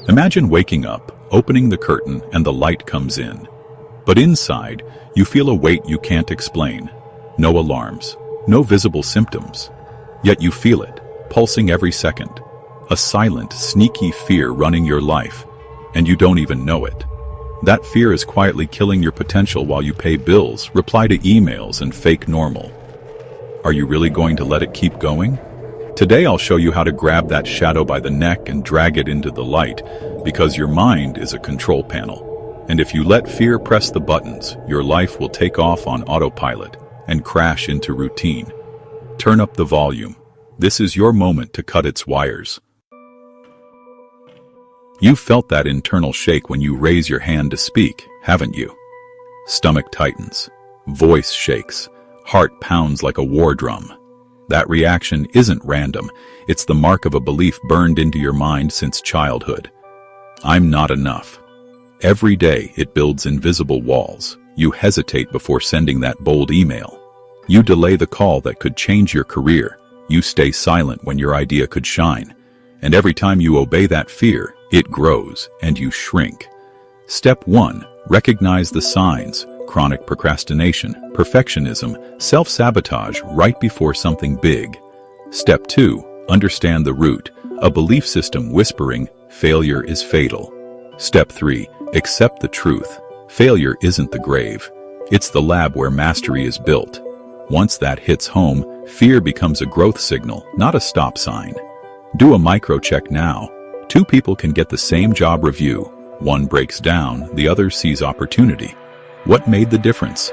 Imagine waking up, opening the curtain, and the light comes in. But inside, you feel a weight you can't explain. No alarms, no visible symptoms. Yet you feel it, pulsing every second. A silent, sneaky fear running your life, and you don't even know it. That fear is quietly killing your potential while you pay bills, reply to emails, and fake normal. Are you really going to let it keep going? Today I'll show you how to grab that shadow by the neck and drag it into the light, because your mind is a control panel. And if you let fear press the buttons, your life will take off on autopilot and crash into routine. Turn up the volume. This is your moment to cut its wires. You've felt that internal shake when you raise your hand to speak, haven't you? Stomach tightens, voice shakes, heart pounds like a war drum. That reaction isn't random. It's the mark of a belief burned into your mind since childhood. I'm not enough. Every day it builds invisible walls. You hesitate before sending that bold email. You delay the call that could change your career. You stay silent when your idea could shine. And every time you obey that fear, it grows and you shrink. Step 1. Recognize the signs: chronic procrastination, perfectionism, self-sabotage right before something big. Step 2. Understand the root: a belief system whispering, failure is fatal. Step 3. Accept the truth: failure isn't the grave. It's the lab where mastery is built. Once that hits home, fear becomes a growth signal, not a stop sign. Do a micro-check now. 2 people can get the same job review. One breaks down, the other sees opportunity. What made the difference?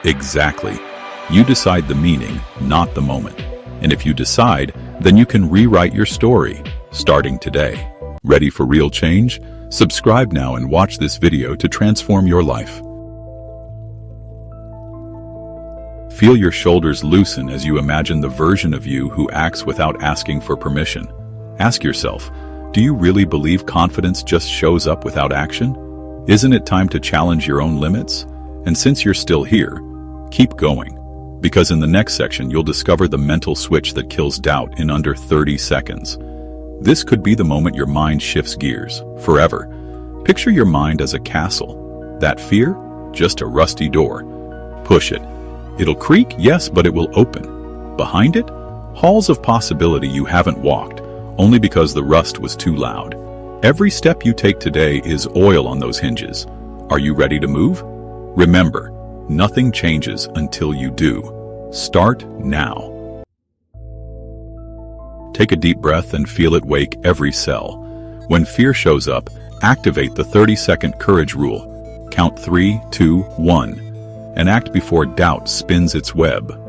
Exactly. You decide the meaning, not the moment. And if you decide, then you can rewrite your story, starting today. Ready for real change? Subscribe now and watch this video to transform your life. Feel your shoulders loosen as you imagine the version of you who acts without asking for permission. Ask yourself, do you really believe confidence just shows up without action? Isn't it time to challenge your own limits? And since you're still here, keep going. Because in the next section, you'll discover the mental switch that kills doubt in under 30 seconds. This could be the moment your mind shifts gears, forever. Picture your mind as a castle. That fear? Just a rusty door. Push it. It'll creak, yes, but it will open. Behind it? Halls of possibility you haven't walked, only because the rust was too loud. Every step you take today is oil on those hinges. Are you ready to move? Remember, nothing changes until you do. Start now. Take a deep breath and feel it wake every cell. When fear shows up, activate the 30-second courage rule. Count 3, 2, 1, and act before doubt spins its web.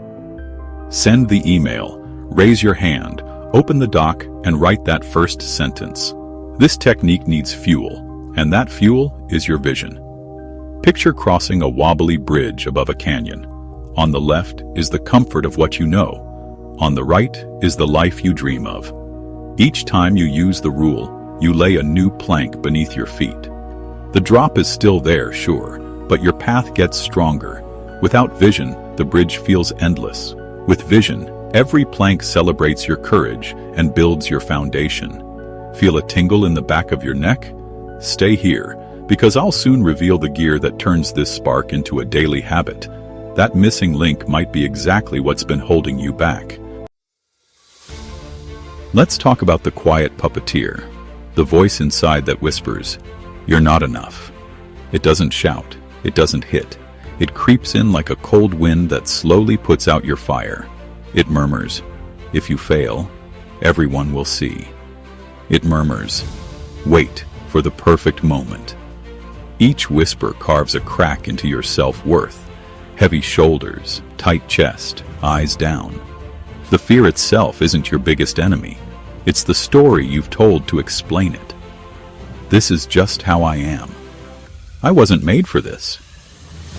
Send the email, raise your hand, open the doc, and write that first sentence. This technique needs fuel, and that fuel is your vision. Picture crossing a wobbly bridge above a canyon. On the left is the comfort of what you know. On the right is the life you dream of. Each time you use the rule, you lay a new plank beneath your feet. The drop is still there, sure, but your path gets stronger. Without vision, the bridge feels endless. With vision, every plank celebrates your courage and builds your foundation. Feel a tingle in the back of your neck? Stay here, because I'll soon reveal the gear that turns this spark into a daily habit. That missing link might be exactly what's been holding you back. Let's talk about the quiet puppeteer, the voice inside that whispers, "You're not enough." It doesn't shout, it doesn't hit. It creeps in like a cold wind that slowly puts out your fire. It murmurs, "If you fail, everyone will see." It murmurs, "Wait for the perfect moment." Each whisper carves a crack into your self-worth. Heavy shoulders, tight chest, eyes down. The fear itself isn't your biggest enemy. It's the story you've told to explain it. This is just how I am. I wasn't made for this.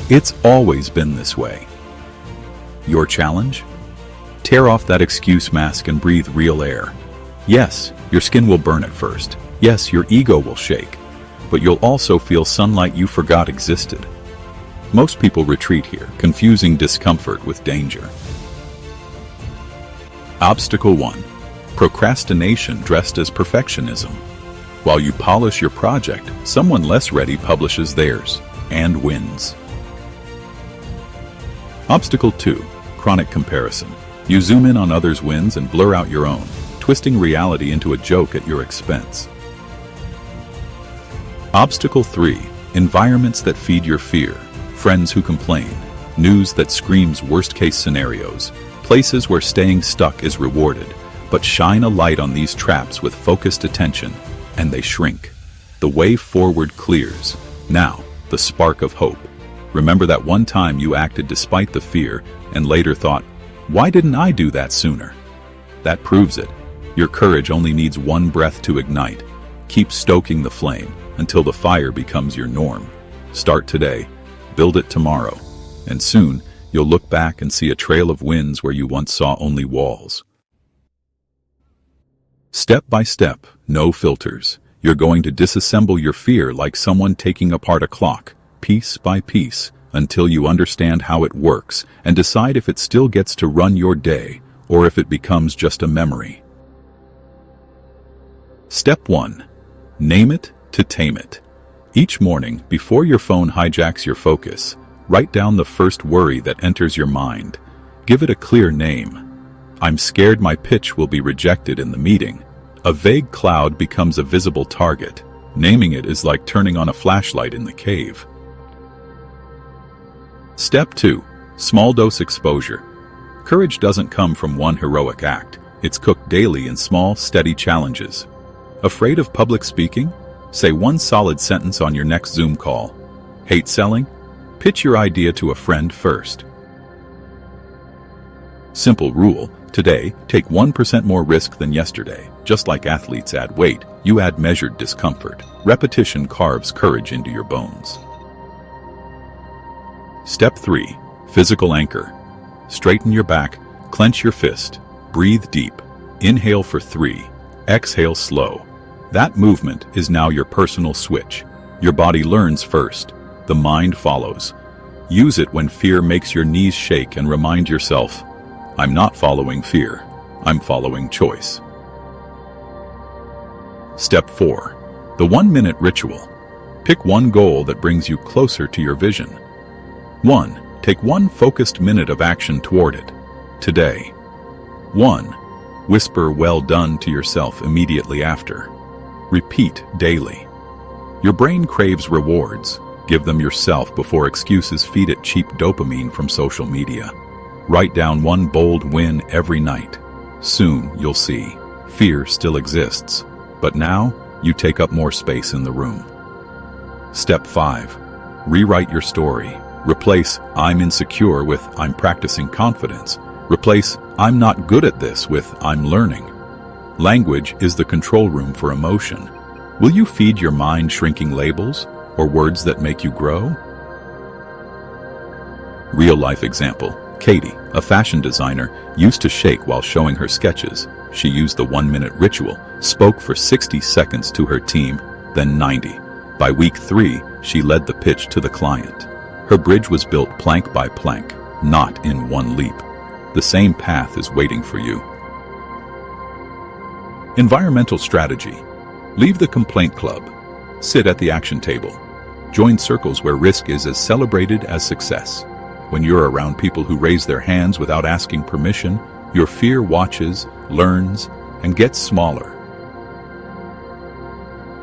It's always been this way. Your challenge? Tear off that excuse mask and breathe real air. Yes, your skin will burn at first. Yes, your ego will shake. But you'll also feel sunlight you forgot existed. Most people retreat here, confusing discomfort with danger. Obstacle 1. Procrastination dressed as perfectionism. While you polish your project, someone less ready publishes theirs and wins. Obstacle 2. Chronic comparison. You zoom in on others' wins and blur out your own, twisting reality into a joke at your expense. Obstacle 3. Environments that feed your fear. Friends who complain. News that screams worst-case scenarios. Places where staying stuck is rewarded. But shine a light on these traps with focused attention, and they shrink. The way forward clears. Now, the spark of hope. Remember that one time you acted despite the fear and later thought, "Why didn't I do that sooner?" That proves it. Your courage only needs one breath to ignite. Keep stoking the flame until the fire becomes your norm. Start today, build it tomorrow, and soon you'll look back and see a trail of wins where you once saw only walls. Step by step, no filters. You're going to disassemble your fear like someone taking apart a clock, piece by piece, until you understand how it works and decide if it still gets to run your day or if it becomes just a memory. Step 1. Name it to tame it. Each morning, before your phone hijacks your focus, write down the first worry that enters your mind. Give it a clear name. I'm scared my pitch will be rejected in the meeting. A vague cloud becomes a visible target. Naming it is like turning on a flashlight in the cave. Step 2. Small dose exposure. Courage doesn't come from one heroic act. It's cooked daily in small, steady challenges. Afraid of public speaking? Say one solid sentence on your next Zoom call. Hate selling? Pitch your idea to a friend first. Simple rule. Today, take 1% more risk than yesterday. Just like athletes add weight, you add measured discomfort. Repetition carves courage into your bones. Step 3. Physical anchor. Straighten your back, clench your fist, breathe deep. Inhale for 3. Exhale slow. That movement is now your personal switch. Your body learns first. The mind follows. Use it when fear makes your knees shake and remind yourself, I'm not following fear. I'm following choice. Step 4. The 1-minute ritual. Pick one goal that brings you closer to your vision. 1. Take one focused minute of action toward it. Today. 1. Whisper well done to yourself immediately after. Repeat daily. Your brain craves rewards. Give them yourself before excuses feed it cheap dopamine from social media. Write down one bold win every night. Soon you'll see, fear still exists, but now you take up more space in the room. Step 5. Rewrite your story. Replace I'm insecure with I'm practicing confidence. Replace I'm not good at this with I'm learning. Language is the control room for emotion. Will you feed your mind shrinking labels or words that make you grow? Real-life example. Katie, a fashion designer, used to shake while showing her sketches. She used the 1-minute ritual, spoke for 60 seconds to her team, then 90. By week 3, she led the pitch to the client. Her bridge was built plank by plank, not in one leap. The same path is waiting for you. Environmental strategy. Leave the complaint club. Sit at the action table. Join circles where risk is as celebrated as success. When you're around people who raise their hands without asking permission, your fear watches, learns, and gets smaller.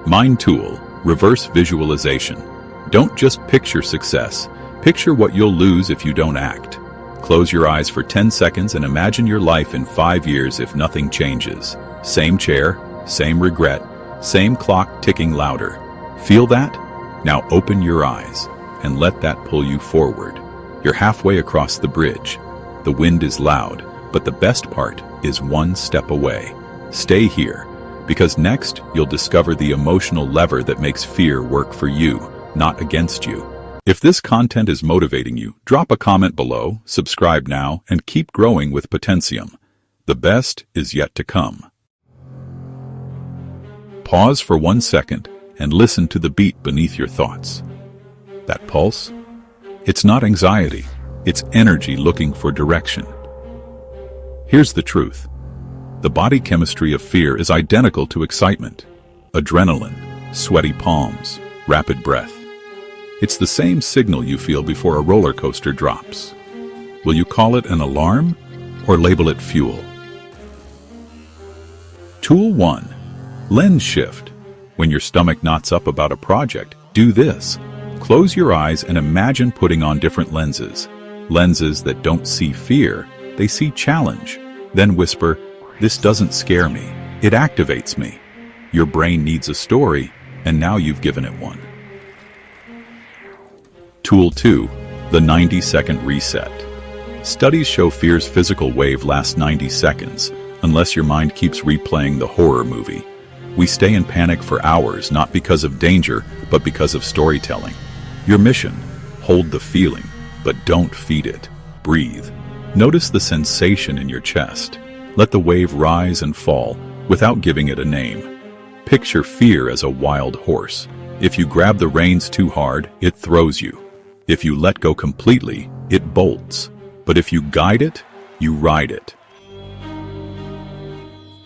Mind tool, reverse visualization. Don't just picture success. Picture what you'll lose if you don't act. Close your eyes for 10 seconds and imagine your life in 5 years if nothing changes. Same chair, same regret, same clock ticking louder. Feel that? Now open your eyes and let that pull you forward. You're halfway across the bridge. The wind is loud, but the best part is one step away. Stay here, because next you'll discover the emotional lever that makes fear work for you, not against you. If this content is motivating you, drop a comment below, subscribe now, and keep growing with Potentium. The best is yet to come. Pause for 1 second and listen to the beat beneath your thoughts. That pulse? It's not anxiety, it's energy looking for direction. Here's the truth. The body chemistry of fear is identical to excitement. adrenaline, sweaty palms, rapid breath. It's the same signal you feel before a roller coaster drops. Will you call it an alarm or label it fuel? Tool 1. Lens shift. When your stomach knots up about a project, do this. Close your eyes and imagine putting on different lenses. Lenses that don't see fear, they see challenge. Then whisper, "This doesn't scare me. It activates me." Your brain needs a story, and now you've given it one. Tool 2. The 90-second reset. Studies show fear's physical wave lasts 90 seconds, unless your mind keeps replaying the horror movie. We stay in panic for hours, not because of danger, but because of storytelling. Your mission: hold the feeling, but don't feed it. Breathe. Notice the sensation in your chest. Let the wave rise and fall, without giving it a name. Picture fear as a wild horse. If you grab the reins too hard, it throws you. If you let go completely, it bolts. But if you guide it, you ride it.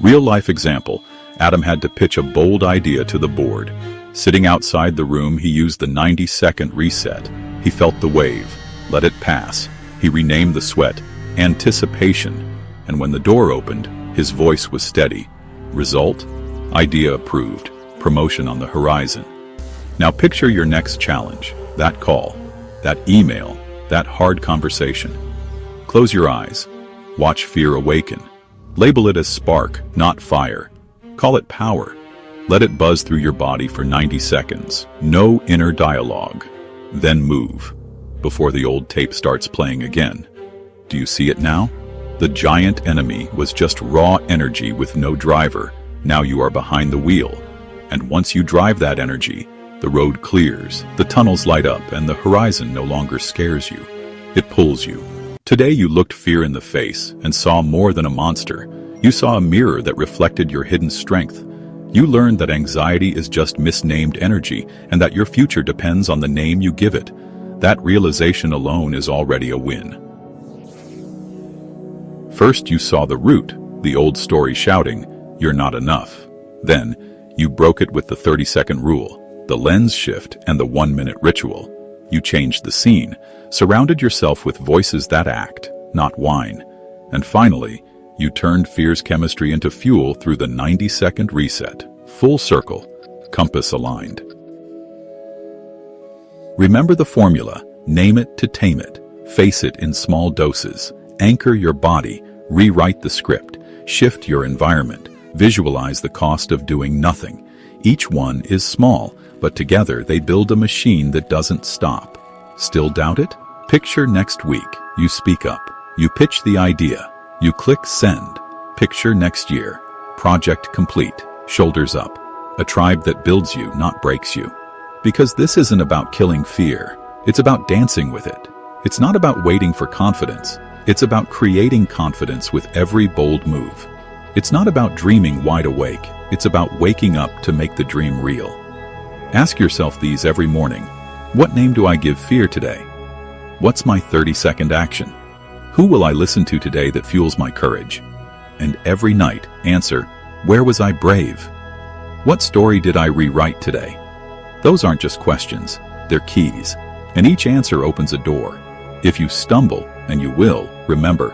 Real-life example. Adam had to pitch a bold idea to the board. Sitting outside the room, he used the 90-second reset. He felt the wave, let it pass. He renamed the sweat anticipation, and when the door opened, his voice was steady. Result? Idea approved. Promotion on the horizon. Now picture your next challenge. That call, that email, that hard conversation. Close your eyes. Watch fear awaken. Label it as spark, not fire. Call it power. Let it buzz through your body for 90 seconds. No inner dialogue. Then move, before the old tape starts playing again. Do you see it now? The giant enemy was just raw energy with no driver. Now you are behind the wheel. And once you drive that energy, the road clears, the tunnels light up, and the horizon no longer scares you. It pulls you. Today you looked fear in the face and saw more than a monster. You saw a mirror that reflected your hidden strength. You learned that anxiety is just misnamed energy and that your future depends on the name you give it. That realization alone is already a win. First you saw the root, the old story shouting, "You're not enough." Then, you broke it with the 30-second rule, the lens shift, and the 1-minute ritual. You changed the scene, surrounded yourself with voices that act, not whine. And finally, you turned fear's chemistry into fuel through the 90-second reset. Full circle, compass aligned. Remember the formula: name it to tame it, face it in small doses, anchor your body, rewrite the script, shift your environment, visualize the cost of doing nothing. Each one is small, but together they build a machine that doesn't stop. Still doubt it? Picture next week, you speak up, you pitch the idea, you click send. Picture next year, project complete, shoulders up, a tribe that builds you, not breaks you. Because this isn't about killing fear, it's about dancing with it. It's not about waiting for confidence, it's about creating confidence with every bold move. It's not about dreaming wide awake, it's about waking up to make the dream real. Ask yourself these every morning. What name do I give fear today? What's my 30-second action? Who will I listen to today that fuels my courage? And every night, answer, where was I brave? What story did I rewrite today? Those aren't just questions, they're keys, and each answer opens a door. If you stumble, and you will, remember,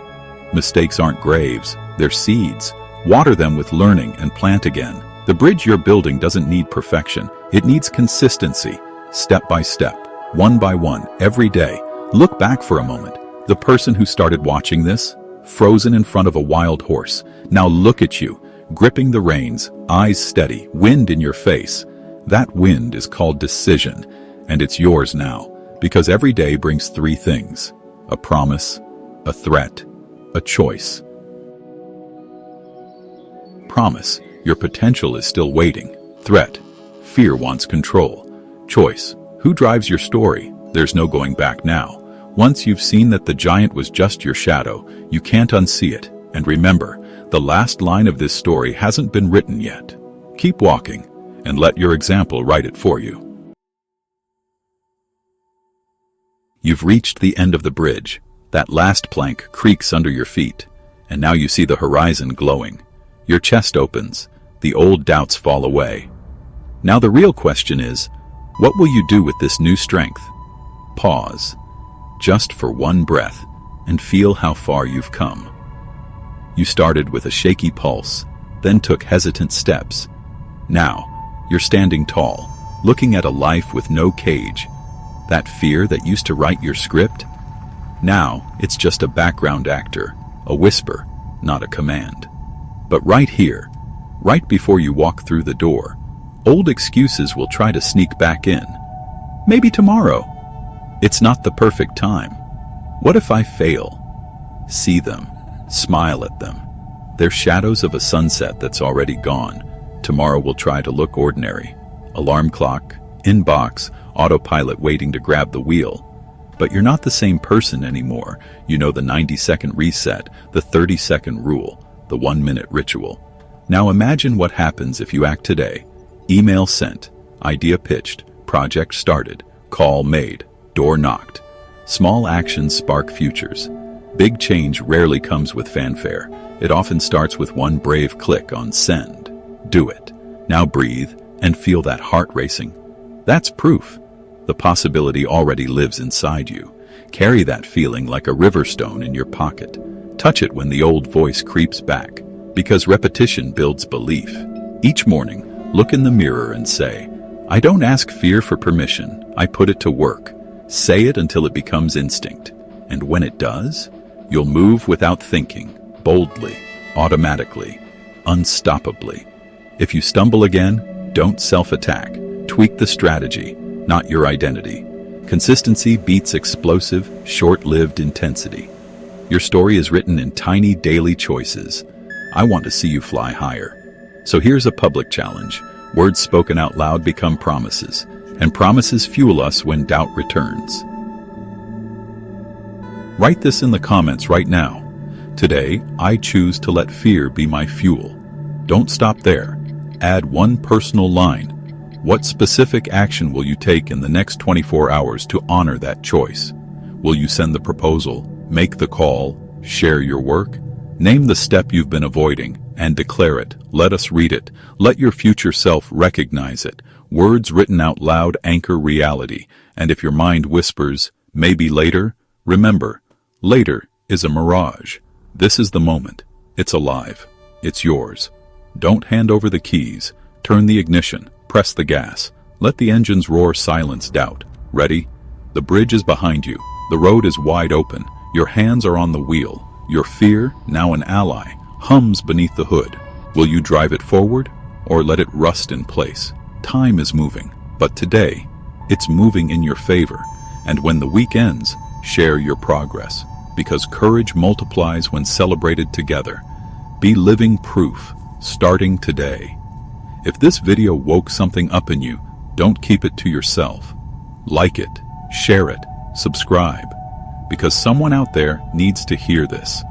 mistakes aren't graves, they're seeds. Water them with learning and plant again. The bridge you're building doesn't need perfection, it needs consistency, step by step, one by one, every day. Look back for a moment. The person who started watching this, frozen in front of a wild horse. Now look at you, gripping the reins, eyes steady, wind in your face. That wind is called decision, and it's yours now, because every day brings 3 things: a promise, a threat, a choice. Promise, your potential is still waiting. Threat, fear wants control. Choice, who drives your story? There's no going back now. Once you've seen that the giant was just your shadow, you can't unsee it. And remember, the last line of this story hasn't been written yet. Keep walking, and let your example write it for you. You've reached the end of the bridge. That last plank creaks under your feet, and now you see the horizon glowing. Your chest opens, the old doubts fall away. Now the real question is, what will you do with this new strength? Pause, just for one breath, and feel how far you've come. You started with a shaky pulse, then took hesitant steps. Now, you're standing tall, looking at a life with no cage. That fear that used to write your script? Now, it's just a background actor, a whisper, not a command. But right here, right before you walk through the door, old excuses will try to sneak back in. Maybe tomorrow. It's not the perfect time. What if I fail? See them. Smile at them. They're shadows of a sunset that's already gone. Tomorrow will try to look ordinary. Alarm clock, inbox, autopilot waiting to grab the wheel. But you're not the same person anymore. You know the 90-second reset, the 30-second rule, the 1-minute ritual. Now imagine what happens if you act today. Email sent, idea pitched, project started, call made, door knocked. Small actions spark futures. Big change rarely comes with fanfare. It often starts with one brave click on send. Do it. Now breathe and feel that heart racing. That's proof. The possibility already lives inside you. Carry that feeling like a river stone in your pocket. Touch it when the old voice creeps back, because repetition builds belief. Each morning, look in the mirror and say, I don't ask fear for permission, I put it to work. Say it until it becomes instinct. And when it does, you'll move without thinking, boldly, automatically, unstoppably. If you stumble again, don't self-attack. Tweak the strategy, not your identity. Consistency beats explosive, short-lived intensity. Your story is written in tiny daily choices. I want to see you fly higher. So here's a public challenge. Words spoken out loud become promises, and promises fuel us when doubt returns. Write this in the comments right now. Today, I choose to let fear be my fuel. Don't stop there. Add one personal line. What specific action will you take in the next 24 hours to honor that choice? Will you send the proposal, make the call, share your work? Name the step you've been avoiding and declare it. Let us read it. Let your future self recognize it. Words written out loud anchor reality. And if your mind whispers, maybe later, remember, later is a mirage. This is the moment. It's alive. It's yours. Don't hand over the keys. Turn the ignition. Press the gas. Let the engines roar, silence doubt. Ready? The bridge is behind you. The road is wide open. Your hands are on the wheel. Your fear, now an ally, hums beneath the hood. Will you drive it forward or let it rust in place? Time is moving, but today, it's moving in your favor. And when the week ends, share your progress, because courage multiplies when celebrated together. Be living proof, starting today. If this video woke something up in you, don't keep it to yourself. Like it, share it, subscribe, because someone out there needs to hear this.